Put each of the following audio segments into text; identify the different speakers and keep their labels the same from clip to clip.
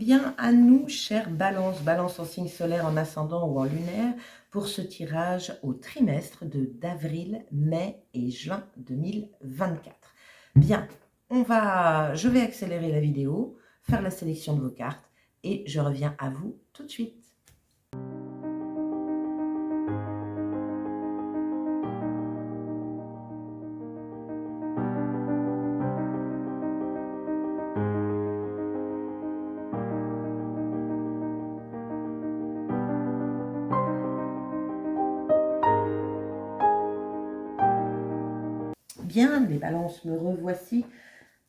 Speaker 1: Bien, à nous, chère Balance, Balance en signe solaire, en ascendant ou en lunaire, pour ce tirage au trimestre d'avril, mai et juin 2024. Bien, je vais accélérer la vidéo, faire la sélection de vos cartes et je reviens à vous tout de suite. Bien, les balances, me revoici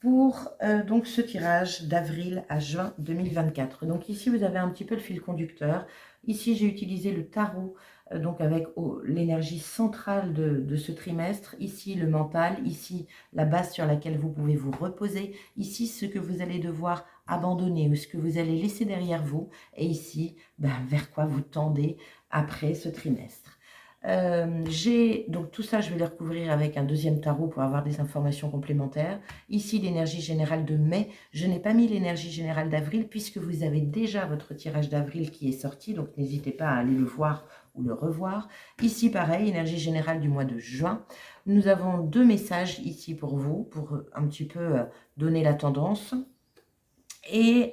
Speaker 1: pour donc ce tirage d'avril à juin 2024. Donc ici, vous avez un petit peu le fil conducteur. Ici, j'ai utilisé le tarot, donc avec l'énergie centrale de ce trimestre. Ici, le mental. Ici, la base sur laquelle vous pouvez vous reposer. Ici, ce que vous allez devoir abandonner ou ce que vous allez laisser derrière vous. Et ici, vers quoi vous tendez après ce trimestre. Donc tout ça, je vais les recouvrir avec un deuxième tarot pour avoir des informations complémentaires. Ici, l'énergie générale de mai. Je n'ai pas mis l'énergie générale d'avril puisque vous avez déjà votre tirage d'avril qui est sorti, donc n'hésitez pas à aller le voir ou le revoir. Ici, pareil, énergie générale du mois de juin. Nous avons deux messages ici pour vous, pour un petit peu donner la tendance. Et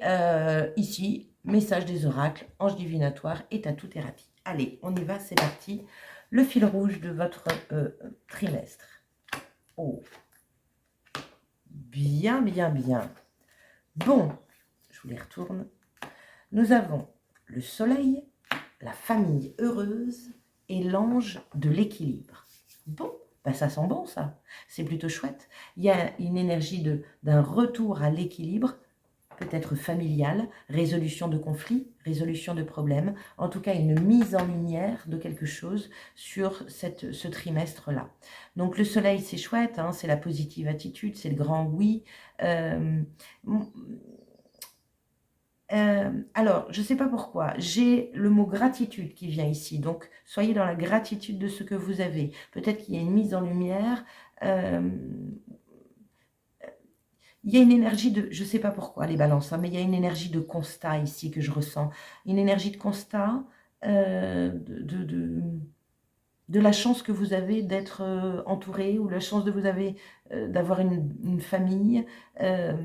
Speaker 1: ici, message des oracles, ange divinatoire et tatou-thérapie. Allez, on y va, c'est parti. Le fil rouge de votre trimestre. Oh, bien, bien, bien. Bon, je vous les retourne. Nous avons le soleil, la famille heureuse et l'ange de l'équilibre. Bon, ça sent bon ça. C'est plutôt chouette. Il y a une énergie d'un retour à l'équilibre, peut-être familial, résolution de conflits, résolution de problèmes, en tout cas une mise en lumière de quelque chose sur ce trimestre-là. Donc le soleil, c'est chouette, hein, c'est la positive attitude, c'est le grand oui. Alors, je ne sais pas pourquoi, j'ai le mot gratitude qui vient ici, donc soyez dans la gratitude de ce que vous avez. Peut-être qu'il y a une mise en lumière. Il y a une énergie de, je ne sais pas pourquoi les balances, hein, mais il y a une énergie de constat ici que je ressens. Une énergie de constat de la chance que vous avez d'être entouré ou la chance de vous avez d'avoir une famille. Il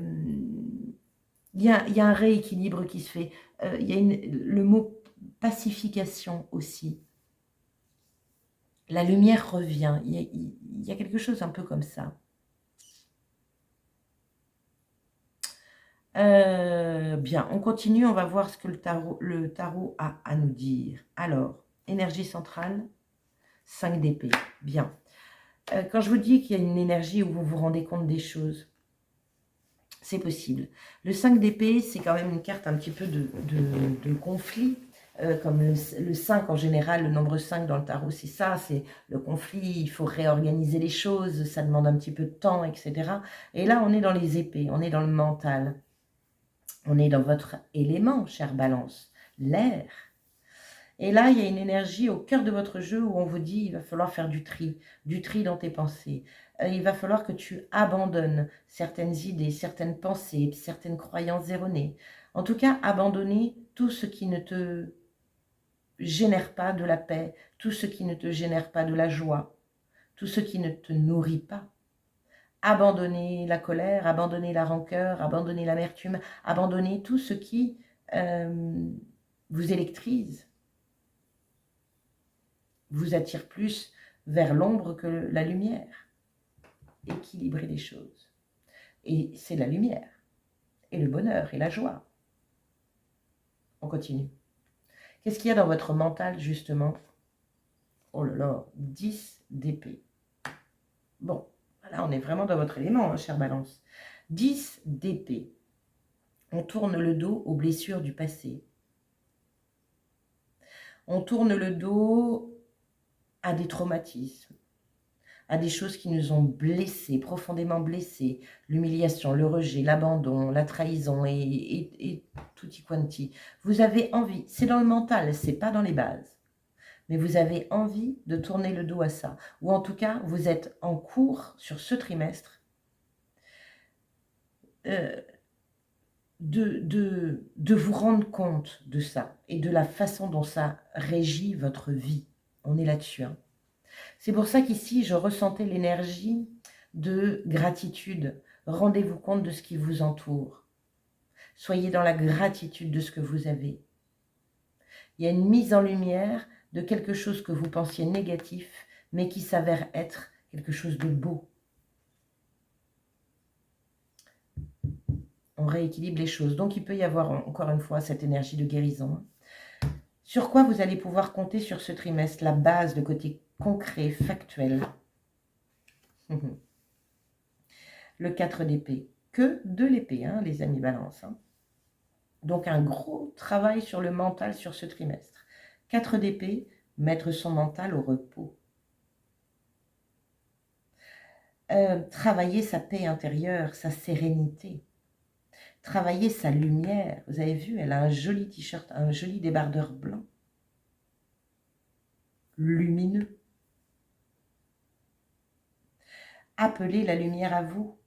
Speaker 1: y a un rééquilibre qui se fait. Il y a le mot pacification aussi. La lumière revient. Il y a quelque chose un peu comme ça. Bien, on continue, on va voir ce que le tarot a à nous dire. Alors, énergie centrale, 5 d'épée. Bien. Quand je vous dis qu'il y a une énergie où vous vous rendez compte des choses, c'est possible. Le 5 d'épée, c'est quand même une carte un petit peu de conflit. Comme le 5 en général, le nombre 5 dans le tarot, c'est ça, c'est le conflit, il faut réorganiser les choses, ça demande un petit peu de temps, etc. Et là, on est dans les épées, on est dans le mental. On est dans votre élément, chère Balance, l'air. Et là, il y a une énergie au cœur de votre jeu où on vous dit il va falloir faire du tri dans tes pensées. Il va falloir que tu abandonnes certaines idées, certaines pensées, certaines croyances erronées. En tout cas, abandonner tout ce qui ne te génère pas de la paix, tout ce qui ne te génère pas de la joie, tout ce qui ne te nourrit pas. Abandonner la colère, abandonner la rancœur, abandonner l'amertume, abandonner tout ce qui vous électrise, vous attire plus vers l'ombre que la lumière. Équilibrer les choses. Et c'est la lumière, et le bonheur, et la joie. On continue. Qu'est-ce qu'il y a dans votre mental, justement? Oh là là, 10 d'épée. Bon, là, on est vraiment dans votre élément, hein, chère Balance. 10 d'épée. On tourne le dos aux blessures du passé. On tourne le dos à des traumatismes, à des choses qui nous ont blessés, profondément blessés. L'humiliation, le rejet, l'abandon, la trahison et tutti quanti. Vous avez envie, c'est dans le mental, c'est pas dans les bases. Mais vous avez envie de tourner le dos à ça. Ou en tout cas, vous êtes en cours sur ce trimestre de vous rendre compte de ça et de la façon dont ça régit votre vie. On est là-dessus. Hein. C'est pour ça qu'ici, je ressentais l'énergie de gratitude. Rendez-vous compte de ce qui vous entoure. Soyez dans la gratitude de ce que vous avez. Il y a une mise en lumière de quelque chose que vous pensiez négatif, mais qui s'avère être quelque chose de beau. On rééquilibre les choses. Donc, il peut y avoir, encore une fois, cette énergie de guérison. Sur quoi vous allez pouvoir compter sur ce trimestre? La base, le côté concret, factuel. Le 4 d'épée. Que de l'épée, hein, les amis balance. Hein. Donc, un gros travail sur le mental sur ce trimestre. 4 d'épée, mettre son mental au repos. Travailler sa paix intérieure, sa sérénité. Travailler sa lumière. Vous avez vu, elle a un joli t-shirt, un joli débardeur blanc. Lumineux. Appelez la lumière à vous.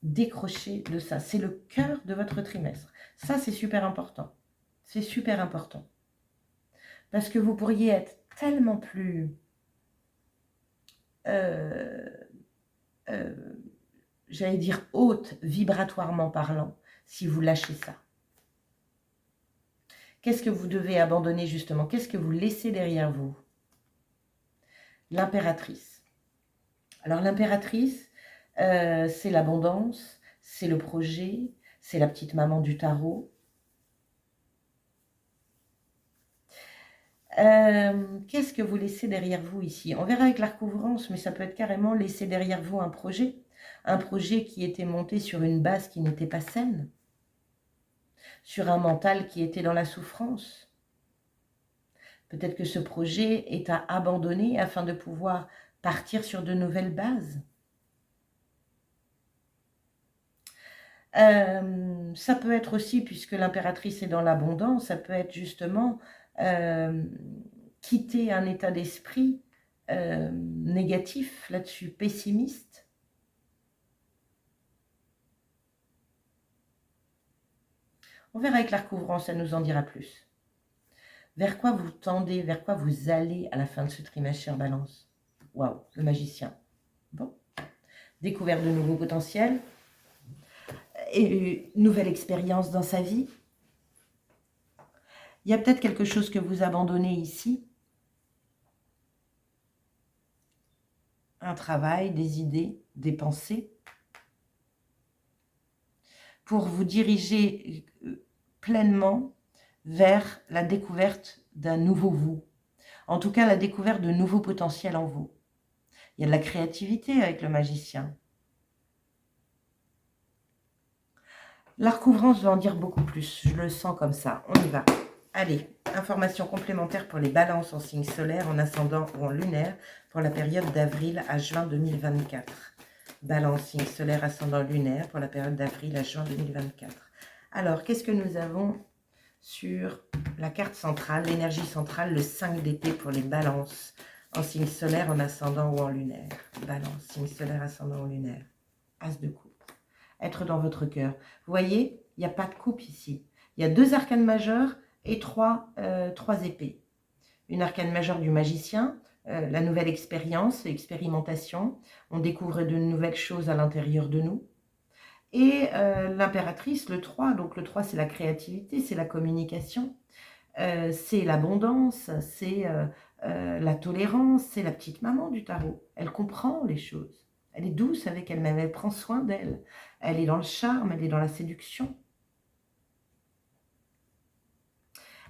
Speaker 1: Décrochez de ça. C'est le cœur de votre trimestre. Ça, c'est super important. C'est super important. Parce que vous pourriez être tellement plus... j'allais dire haute, vibratoirement parlant, si vous lâchez ça. Qu'est-ce que vous devez abandonner justement? Qu'est-ce que vous laissez derrière vous? L'impératrice. Alors l'impératrice, c'est l'abondance, c'est le projet, c'est la petite maman du tarot. Qu'est-ce que vous laissez derrière vous ici? On verra avec la recouvrance, mais ça peut être carrément laisser derrière vous un projet qui était monté sur une base qui n'était pas saine, sur un mental qui était dans la souffrance. Peut-être que ce projet est à abandonner afin de pouvoir partir sur de nouvelles bases. Ça peut être aussi, puisque l'impératrice est dans l'abondance, ça peut être justement quitter un état d'esprit négatif là-dessus, pessimiste. On verra avec la recouvrance, ça nous en dira plus. Vers quoi vous tendez, vers quoi vous allez à la fin de ce trimestre, chère Balance? Waouh, le magicien. Bon, découverte de nouveaux potentiels, et une nouvelle expérience dans sa vie. Il y a peut-être quelque chose que vous abandonnez ici. Un travail, des idées, des pensées. Pour vous diriger pleinement vers la découverte d'un nouveau vous. En tout cas, la découverte de nouveaux potentiels en vous. Il y a de la créativité avec le magicien. La recouvrance va en dire beaucoup plus, je le sens comme ça. On y va. Allez, information complémentaire pour les balances en signe solaire, en ascendant ou en lunaire pour la période d'avril à juin 2024. Balance, signe solaire, ascendant lunaire pour la période d'avril à juin 2024. Alors, qu'est-ce que nous avons sur la carte centrale, l'énergie centrale, le 5 d'épée pour les balances en signe solaire, en ascendant ou en lunaire. Balance, signe solaire, ascendant ou lunaire. As de coupe. Être dans votre cœur. Vous voyez, il n'y a pas de coupe ici. Il y a 2 arcanes majeures et 3 épées. Une arcane majeure du magicien, la nouvelle expérience, expérimentation. On découvre de nouvelles choses à l'intérieur de nous. Et l'impératrice, le 3. Donc le 3, c'est la créativité, c'est la communication, c'est l'abondance, c'est la tolérance, c'est la petite maman du tarot. Elle comprend les choses. Elle est douce avec elle-même, elle prend soin d'elle. Elle est dans le charme, elle est dans la séduction.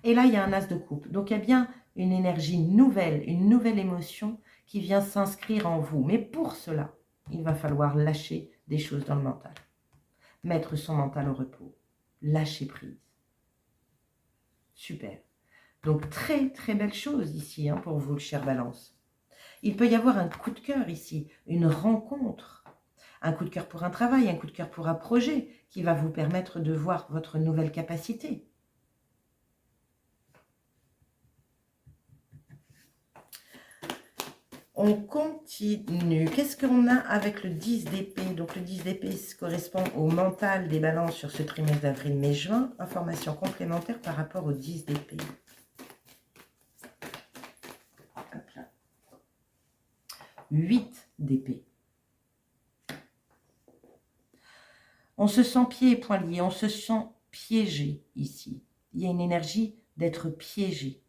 Speaker 1: Et là, il y a un as de coupe. Donc, il y a bien une énergie nouvelle, une nouvelle émotion qui vient s'inscrire en vous. Mais pour cela, il va falloir lâcher des choses dans le mental. Mettre son mental au repos. Lâcher prise. Super. Donc, très, très belle chose ici hein, pour vous, le cher Balance. Il peut y avoir un coup de cœur ici, une rencontre, un coup de cœur pour un travail, un coup de cœur pour un projet qui va vous permettre de voir votre nouvelle capacité. On continue. Qu'est-ce qu'on a avec le 10 d'épée? Donc le 10 d'épée correspond au mental des balances sur ce trimestre d'avril, mai, juin. Information complémentaire par rapport au 10 d'épée. 8 d'épée. On se sent pieds et poings liés, on se sent piégé ici. Il y a une énergie d'être piégé.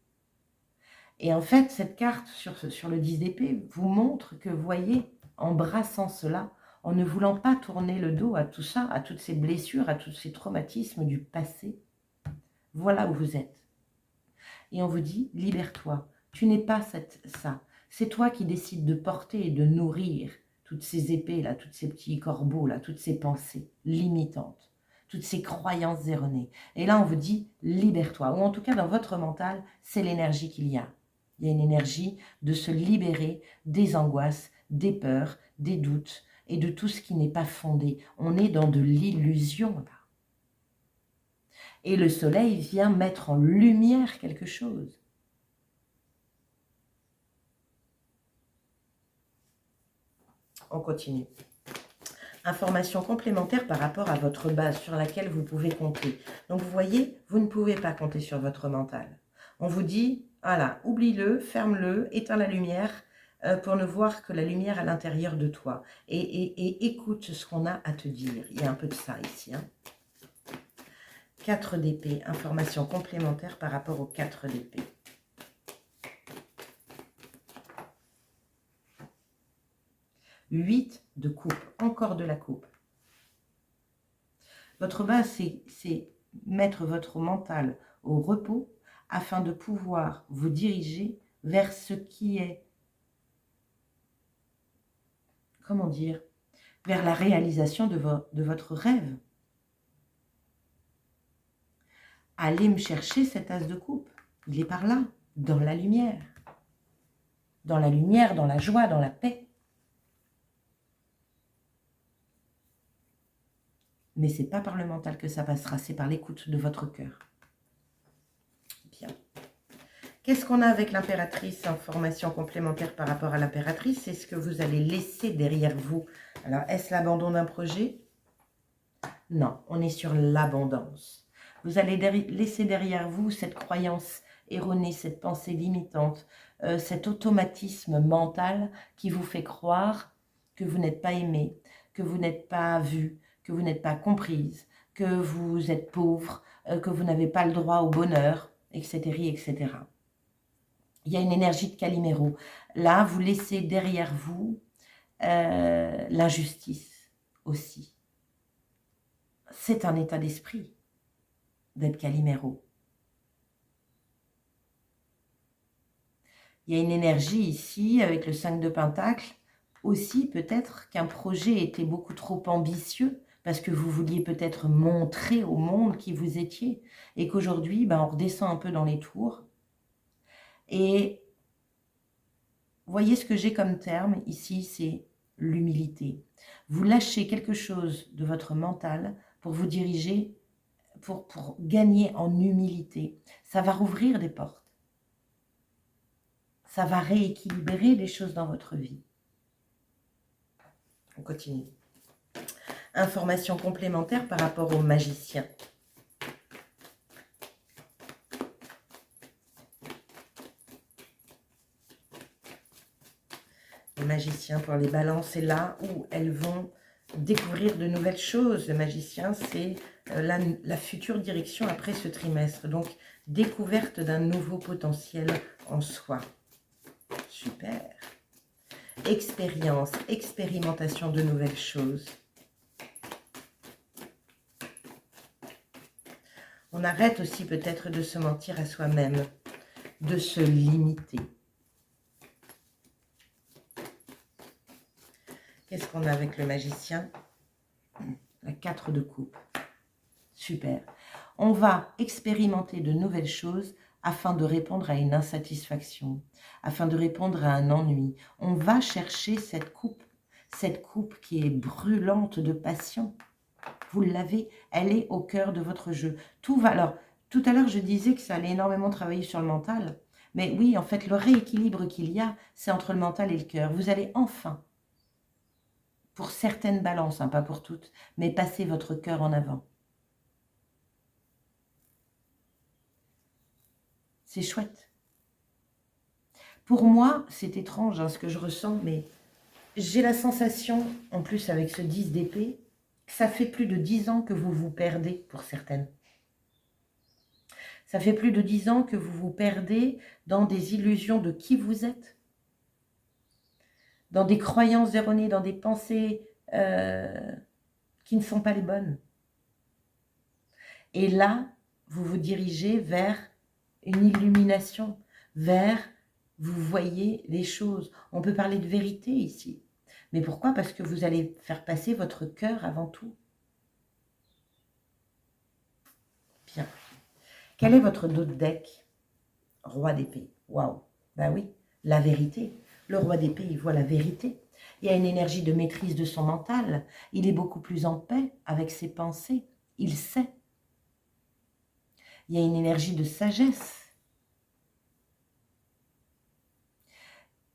Speaker 1: Et en fait, cette carte sur le 10 d'épée vous montre que, vous voyez, en brassant cela, en ne voulant pas tourner le dos à tout ça, à toutes ces blessures, à tous ces traumatismes du passé, voilà où vous êtes. Et on vous dit, libère-toi, tu n'es pas ça. C'est toi qui décides de porter et de nourrir toutes ces épées, là, tous ces petits corbeaux, là, toutes ces pensées limitantes, toutes ces croyances erronées. Et là, on vous dit, libère-toi. Ou en tout cas, dans votre mental, c'est l'énergie qu'il y a. Il y a une énergie de se libérer des angoisses, des peurs, des doutes et de tout ce qui n'est pas fondé. On est dans de l'illusion, là. Et le soleil vient mettre en lumière quelque chose. On continue. Information complémentaire par rapport à votre base sur laquelle vous pouvez compter. Donc vous voyez, vous ne pouvez pas compter sur votre mental. On vous dit, voilà, oublie-le, ferme-le, éteins la lumière pour ne voir que la lumière à l'intérieur de toi. Et écoute ce qu'on a à te dire. Il y a un peu de ça ici. 4 d'épée, information complémentaire par rapport aux 4 d'épée. Huit de coupe, encore de la coupe. Votre base, c'est mettre votre mental au repos afin de pouvoir vous diriger vers ce qui est, comment dire, vers la réalisation de votre rêve. Allez me chercher cet as de coupe. Il est par là, dans la lumière. Dans la lumière, dans la joie, dans la paix. Mais ce n'est pas par le mental que ça passera, c'est par l'écoute de votre cœur. Bien. Qu'est-ce qu'on a avec l'impératrice? Information complémentaire par rapport à l'impératrice, c'est ce que vous allez laisser derrière vous. Alors, est-ce l'abandon d'un projet? Non, on est sur l'abondance. Vous allez laisser derrière vous cette croyance erronée, cette pensée limitante, cet automatisme mental qui vous fait croire que vous n'êtes pas aimé, que vous n'êtes pas vu, que vous n'êtes pas comprise, que vous êtes pauvre, que vous n'avez pas le droit au bonheur, etc., etc. Il y a une énergie de Calimero. Là, vous laissez derrière vous l'injustice aussi. C'est un état d'esprit d'être Calimero. Il y a une énergie ici avec le 5 de Pentacle. Aussi, peut-être qu'un projet était beaucoup trop ambitieux parce que vous vouliez peut-être montrer au monde qui vous étiez et qu'aujourd'hui, on redescend un peu dans les tours. Et voyez ce que j'ai comme terme ici, c'est l'humilité. Vous lâchez quelque chose de votre mental pour vous diriger, pour gagner en humilité. Ça va rouvrir des portes. Ça va rééquilibrer des choses dans votre vie. On continue. Information complémentaire par rapport aux magiciens. Les magiciens pour les balances, c'est là où elles vont découvrir de nouvelles choses. Le magicien, c'est la future direction après ce trimestre. Donc, découverte d'un nouveau potentiel en soi. Super. Expérience, expérimentation de nouvelles choses. On arrête aussi peut-être de se mentir à soi-même, de se limiter. Qu'est-ce qu'on a avec le magicien? La 4 de coupe. Super. On va expérimenter de nouvelles choses afin de répondre à une insatisfaction, afin de répondre à un ennui. On va chercher cette coupe qui est brûlante de passion. Vous l'avez, elle est au cœur de votre jeu. Tout va. Alors, tout à l'heure, je disais que ça allait énormément travailler sur le mental, Mais oui, en fait, le rééquilibre qu'il y a, c'est entre le mental et le cœur. Vous allez enfin, pour certaines balances, hein, pas pour toutes, mais passer votre cœur en avant. C'est chouette. Pour moi, c'est étrange hein, ce que je ressens, mais j'ai la sensation, en plus avec ce 10 d'épée, que ça fait plus de 10 ans que vous vous perdez pour certaines. Ça fait plus de 10 ans que vous vous perdez dans des illusions de qui vous êtes, dans des croyances erronées, dans des pensées qui ne sont pas les bonnes. Et là, vous vous dirigez vers une illumination, vers, vous voyez les choses. On peut parler de vérité ici. Mais pourquoi? Parce que vous allez faire passer votre cœur avant tout. Bien. Quel est votre dos de deck? Roi d'épée. Waouh. Ben oui, la vérité. Le roi d'épée, il voit la vérité. Il y a une énergie de maîtrise de son mental. Il est beaucoup plus en paix avec ses pensées. Il sait. Il y a une énergie de sagesse.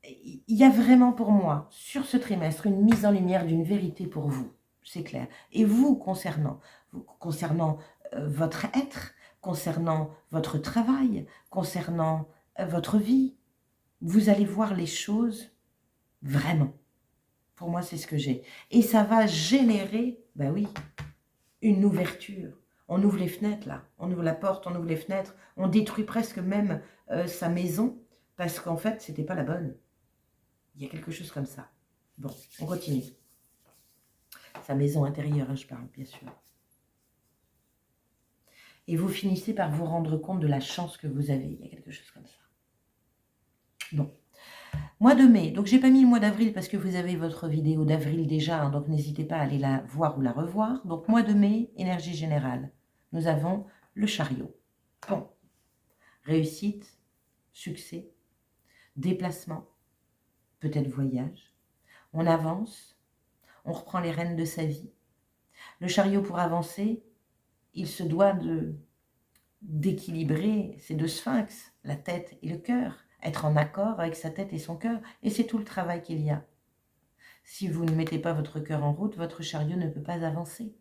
Speaker 1: Il y a vraiment pour moi, sur ce trimestre, une mise en lumière d'une vérité pour vous. C'est clair. Et vous, concernant votre être, concernant votre travail, concernant votre vie, vous allez voir les choses vraiment. Pour moi, c'est ce que j'ai. Et ça va générer, ben oui, une ouverture. On ouvre les fenêtres, là. On ouvre la porte, on ouvre les fenêtres. On détruit presque même sa maison parce qu'en fait, c'était pas la bonne. Il y a quelque chose comme ça. Bon, on continue. Sa maison intérieure, hein, je parle, bien sûr. Et vous finissez par vous rendre compte de la chance que vous avez. Il y a quelque chose comme ça. Bon. Mois de mai. Donc, j'ai pas mis le mois d'avril parce que vous avez votre vidéo d'avril déjà. Hein, donc, n'hésitez pas à aller la voir ou la revoir. Donc, mois de mai, énergie générale. Nous avons le chariot. Bon. Réussite, succès, déplacement, peut-être voyage. On avance, on reprend les rênes de sa vie. Le chariot, pour avancer, il se doit d'équilibrer ces deux sphinx, la tête et le cœur, être en accord avec sa tête et son cœur. Et c'est tout le travail qu'il y a. Si vous ne mettez pas votre cœur en route, votre chariot ne peut pas avancer.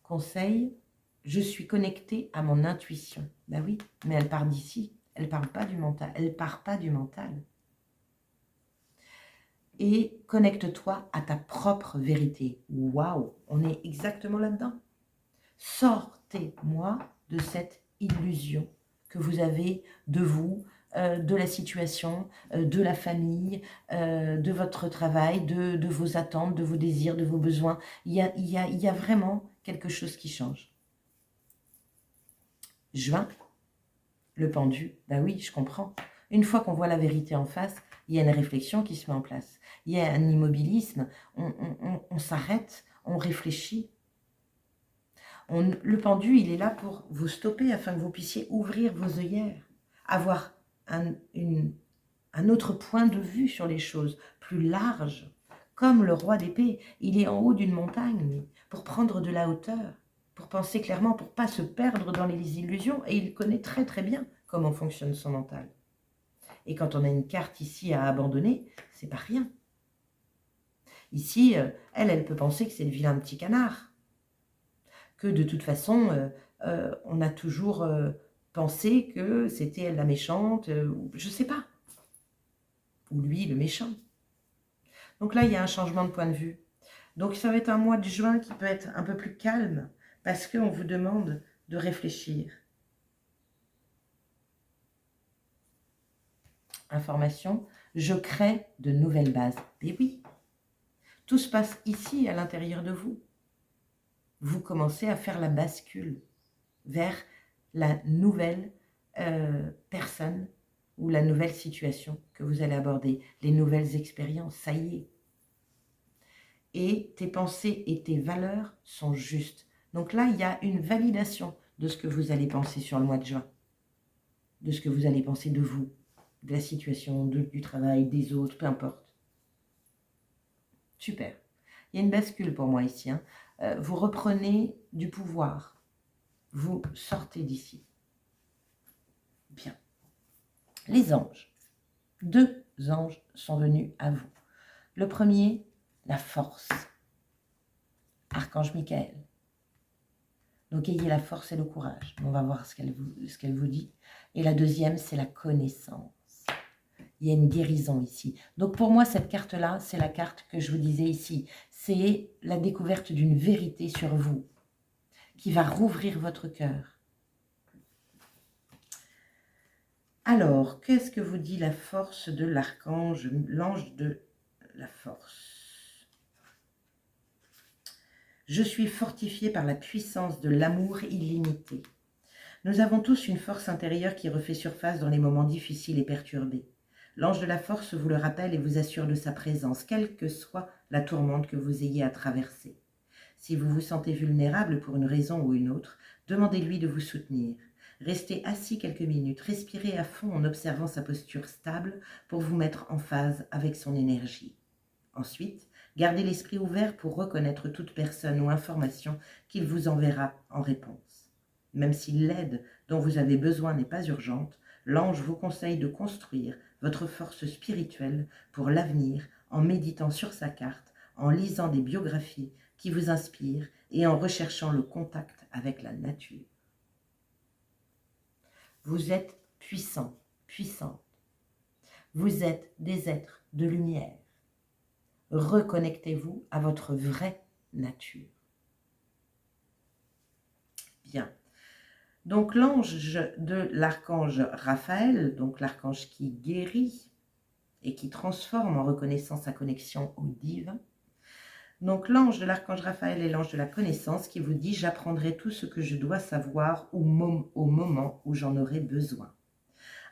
Speaker 1: Conseil, je suis connectée à mon intuition. Ben oui, mais elle part d'ici. Elle part pas du mental. Elle part pas du mental. Et connecte-toi à ta propre vérité. Waouh, on est exactement là-dedans. Sortez-moi de cette illusion que vous avez de vous, de la situation, de la famille, de votre travail, de vos attentes, de vos désirs, de vos besoins. Il y a vraiment quelque chose qui change. Juin, le pendu, ben oui, je comprends. Une fois qu'on voit la vérité en face, il y a une réflexion qui se met en place. Il y a un immobilisme, on s'arrête, on réfléchit. Le pendu, il est là pour vous stopper afin que vous puissiez ouvrir vos œillères, avoir un autre point de vue sur les choses, plus large. Comme le roi d'épée, il est en haut d'une montagne, lui, pour prendre de la hauteur, pour penser clairement, pour ne pas se perdre dans les illusions. Et il connaît très très bien comment fonctionne son mental. Et quand on a une carte ici à abandonner, c'est pas rien. Ici, elle peut penser que c'est le vilain petit canard. Que de toute façon, on a toujours pensé que c'était elle la méchante, je ne sais pas. Ou lui, le méchant. Donc là, il y a un changement de point de vue. Donc ça va être un mois de juin qui peut être un peu plus calme parce qu'on vous demande de réfléchir. Information, je crée de nouvelles bases. Et oui, tout se passe ici, à l'intérieur de vous. Vous commencez à faire la bascule vers la nouvelle personne ou la nouvelle situation que vous allez aborder, les nouvelles expériences, ça y est. Et tes pensées et tes valeurs sont justes. Donc là, il y a une validation de ce que vous allez penser sur le mois de juin, de ce que vous allez penser de vous, de la situation, du travail, des autres, peu importe. Super. Il y a une bascule pour moi ici. Hein. Vous reprenez du pouvoir. Vous sortez d'ici. Bien. Les anges. 2 anges sont venus à vous. Le premier, la force. Archange Michael. Donc, ayez la force et le courage. On va voir ce qu'elle vous dit. Et la deuxième, c'est la connaissance. Il y a une guérison ici. Donc, pour moi, cette carte-là, c'est la carte que je vous disais ici. C'est la découverte d'une vérité sur vous qui va rouvrir votre cœur. Alors, qu'est-ce que vous dit la force de l'archange, l'ange de la force? Je suis fortifié par la puissance de l'amour illimité. Nous avons tous une force intérieure qui refait surface dans les moments difficiles et perturbés. L'ange de la force vous le rappelle et vous assure de sa présence, quelle que soit la tourmente que vous ayez à traverser. Si vous vous sentez vulnérable pour une raison ou une autre, demandez-lui de vous soutenir. Restez assis quelques minutes, respirez à fond en observant sa posture stable pour vous mettre en phase avec son énergie. Ensuite, gardez l'esprit ouvert pour reconnaître toute personne ou information qu'il vous enverra en réponse. Même si l'aide dont vous avez besoin n'est pas urgente, l'ange vous conseille de construire votre force spirituelle pour l'avenir en méditant sur sa carte, en lisant des biographies qui vous inspirent et en recherchant le contact avec la nature. Vous êtes puissant, puissante. Vous êtes des êtres de lumière. Reconnectez-vous à votre vraie nature. Bien. Donc l'ange de l'archange Raphaël, donc l'archange qui guérit et qui transforme en reconnaissant sa connexion au divin. Donc l'ange de l'archange Raphaël est l'ange de la connaissance qui vous dit « J'apprendrai tout ce que je dois savoir au moment où j'en aurai besoin ».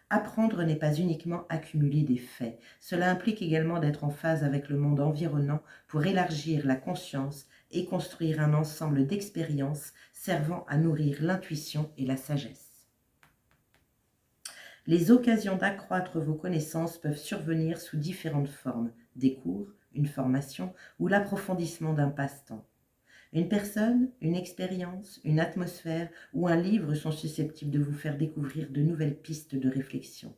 Speaker 1: Apprendre n'est pas uniquement accumuler des faits. Cela implique également d'être en phase avec le monde environnant pour élargir la conscience et construire un ensemble d'expériences servant à nourrir l'intuition et la sagesse. Les occasions d'accroître vos connaissances peuvent survenir sous différentes formes, des cours, une formation ou l'approfondissement d'un passe-temps. Une personne, une expérience, une atmosphère ou un livre sont susceptibles de vous faire découvrir de nouvelles pistes de réflexion.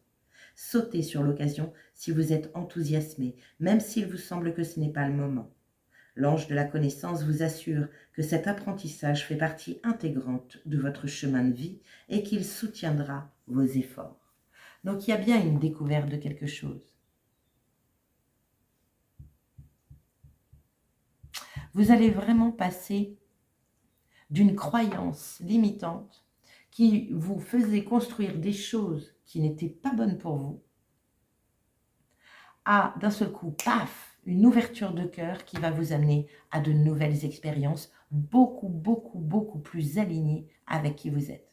Speaker 1: Sautez sur l'occasion si vous êtes enthousiasmé, même s'il vous semble que ce n'est pas le moment. L'ange de la connaissance vous assure que cet apprentissage fait partie intégrante de votre chemin de vie et qu'il soutiendra vos efforts. Donc il y a bien une découverte de quelque chose. Vous allez vraiment passer d'une croyance limitante qui vous faisait construire des choses qui n'étaient pas bonnes pour vous, à d'un seul coup, paf, une ouverture de cœur qui va vous amener à de nouvelles expériences beaucoup plus alignées avec qui vous êtes.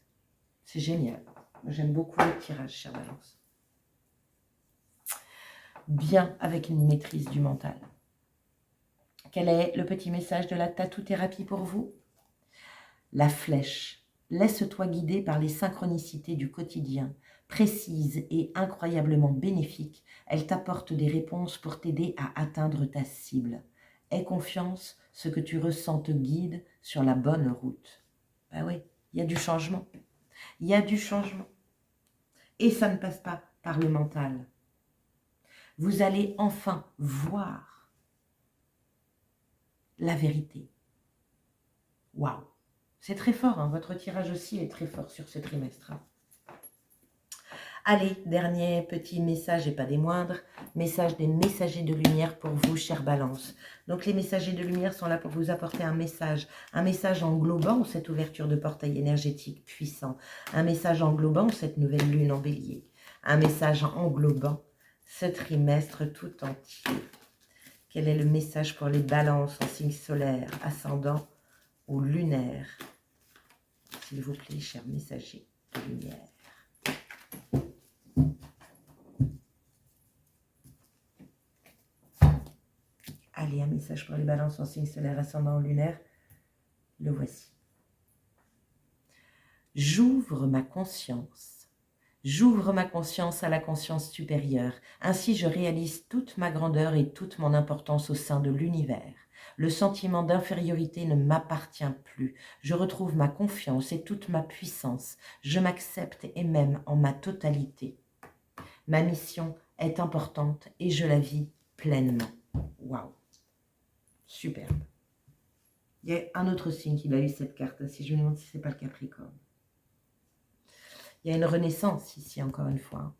Speaker 1: C'est génial. J'aime beaucoup le tirage, chère Balance. Bien avec une maîtrise du mental. Quel est le petit message de la tatou-thérapie pour vous? La flèche. Laisse-toi guider par les synchronicités du quotidien. Précise et incroyablement bénéfique, elle t'apporte des réponses pour t'aider à atteindre ta cible. Aie confiance, ce que tu ressens te guide sur la bonne route. Ben oui, il y a du changement. Il y a du changement. Et ça ne passe pas par le mental. Vous allez enfin voir la vérité. Waouh! C'est très fort, hein. Votre tirage aussi est très fort sur ce trimestre. Allez, dernier petit message et pas des moindres, message des messagers de lumière pour vous, chère Balance. Donc les messagers de lumière sont là pour vous apporter un message englobant cette ouverture de portail énergétique puissant, un message englobant cette nouvelle lune en bélier, un message englobant ce trimestre tout entier. Quel est le message pour les balances en signe solaire, ascendant ou lunaire? S'il vous plaît, chers messagers de lumière. Allez, un message pour les balances en signe solaire, ascendant ou lunaire. Le voici. J'ouvre ma conscience. J'ouvre ma conscience à la conscience supérieure. Ainsi, je réalise toute ma grandeur et toute mon importance au sein de l'univers. Le sentiment d'infériorité ne m'appartient plus. Je retrouve ma confiance et toute ma puissance. Je m'accepte et m'aime en ma totalité. Ma mission est importante et je la vis pleinement. Waouh! Superbe. Il y a un autre signe qui a eu cette carte. Si je me demande si ce n'est pas le Capricorne. Il y a une renaissance ici, encore une fois.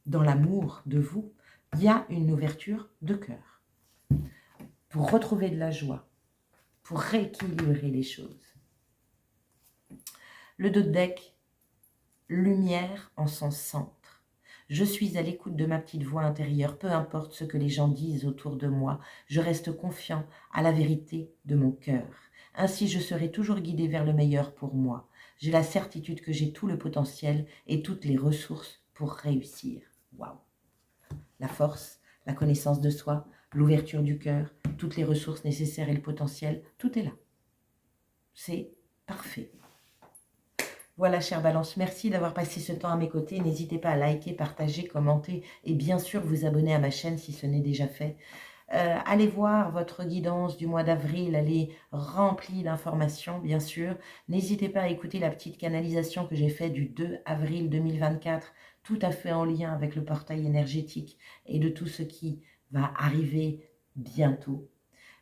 Speaker 1: Dans l'amour de vous, il y a une ouverture de cœur. Pour retrouver de la joie. Pour rééquilibrer les choses. Le dos de deck, lumière en son centre. Je suis à l'écoute de ma petite voix intérieure, peu importe ce que les gens disent autour de moi, je reste confiant à la vérité de mon cœur. Ainsi, je serai toujours guidé vers le meilleur pour moi. J'ai la certitude que j'ai tout le potentiel et toutes les ressources pour réussir. Waouh! La force, la connaissance de soi, l'ouverture du cœur, toutes les ressources nécessaires et le potentiel, tout est là. C'est parfait. Voilà, chère Balance, merci d'avoir passé ce temps à mes côtés. N'hésitez pas à liker, partager, commenter et bien sûr vous abonner à ma chaîne si ce n'est déjà fait. Allez voir votre guidance du mois d'avril, elle est remplie d'informations, bien sûr. N'hésitez pas à écouter la petite canalisation que j'ai faite du 2 avril 2024, tout à fait en lien avec le portail énergétique et de tout ce qui va arriver bientôt.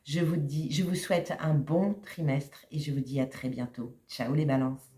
Speaker 1: Je vous souhaite un bon trimestre et je vous dis à très bientôt. Ciao les balances!